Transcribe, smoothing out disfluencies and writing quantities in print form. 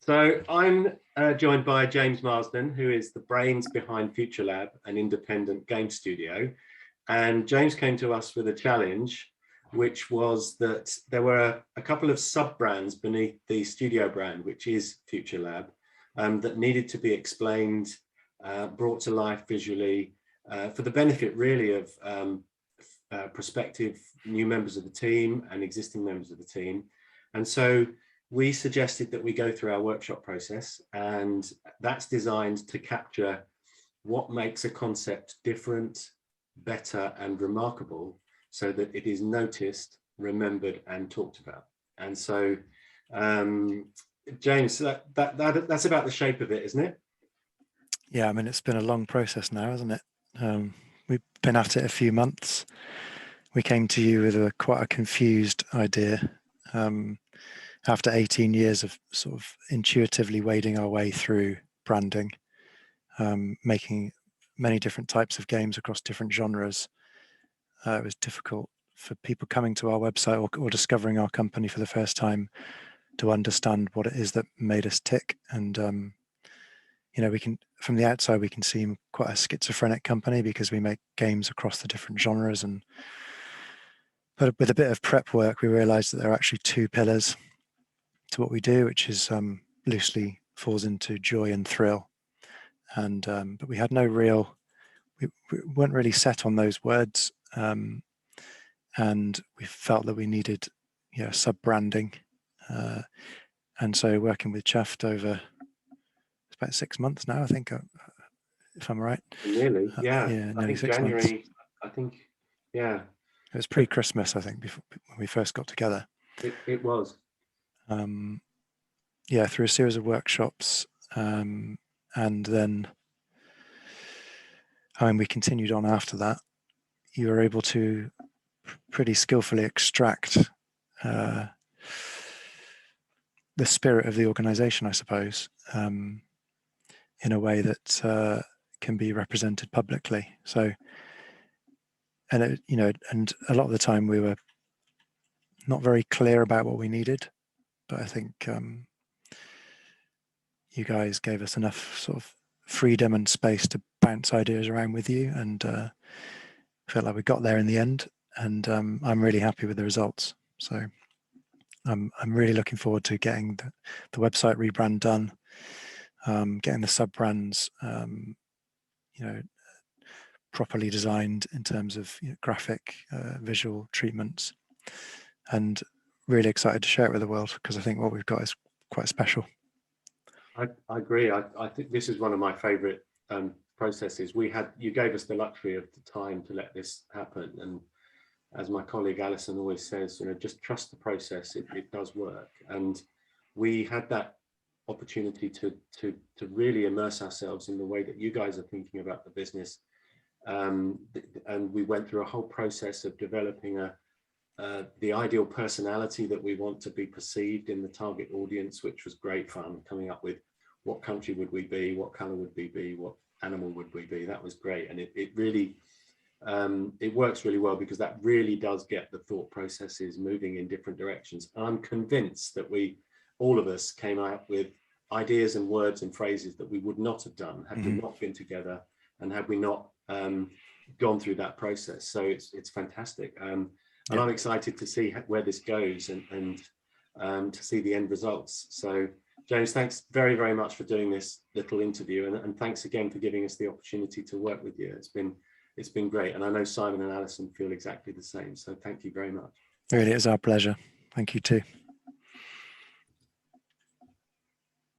So I'm joined by James Marsden, who is the brains behind FuturLab, an independent game studio. And James came to us with a challenge, which was that there were a couple of sub-brands beneath the studio brand, which is FuturLab, that needed to be explained, brought to life visually, for the benefit really of prospective new members of the team and existing members of the team. And so we suggested that we go through our workshop process, and that's designed to capture what makes a concept different, better and remarkable, so that it is noticed, remembered and talked about. And so James, that's about the shape of it, isn't it? Yeah, I mean, it's been a long process now, hasn't it? We've been at it a few months. We came to you with quite a confused idea after 18 years of sort of intuitively wading our way through branding, making many different types of games across different genres. It was difficult for people coming to our website or discovering our company for the first time to understand what it is that made us tick. And you know, we can, from the outside, we can seem quite a schizophrenic company because we make games across the different genres. But with a bit of prep work, we realized that there are actually two pillars to what we do, which is loosely falls into joy and thrill. And but we had no real, we weren't really set on those words. And we felt that we needed, sub-branding. And so working with Chuffed over, it's about 6 months now, I think, if I'm right. Nearly, yeah. Yeah, I think 6 January, months. I think, yeah. It was pre-Christmas, I think, before when we first got together. It was. Yeah, through a series of workshops, and then, I mean, we continued on after that. You were able to pretty skillfully extract the spirit of the organization, I suppose, in a way that can be represented publicly. So, and and a lot of the time we were not very clear about what we needed, but I think you guys gave us enough sort of freedom and space to bounce ideas around with you, and felt like we got there in the end. And I'm really happy with the results. So I'm really looking forward to getting the website rebrand done, getting the sub brands, properly designed in terms of graphic, visual treatments, and really excited to share it with the world, because I think what we've got is quite special. I agree. I think this is one of my favorite processes. You gave us the luxury of the time to let this happen, and as my colleague Alison always says, just trust the process. It does work, and we had that opportunity to really immerse ourselves in the way that you guys are thinking about the business, and we went through a whole process of developing the ideal personality that we want to be perceived in the target audience, which was great fun. Coming up with what country would we be, what color would we be, what animal would we be. That was great, and it really it works really well, because that really does get the thought processes moving in different directions. And I'm convinced that all of us came out with ideas and words and phrases that we would not have done had we not been together, and had we not gone through that process. So it's fantastic. And I'm excited to see where this goes, and to see the end results. So James, thanks very, very much for doing this little interview, and thanks again for giving us the opportunity to work with you. It's been great, and I know Simon and Alison feel exactly the same. So thank you very much. Really, it's our pleasure. Thank you too.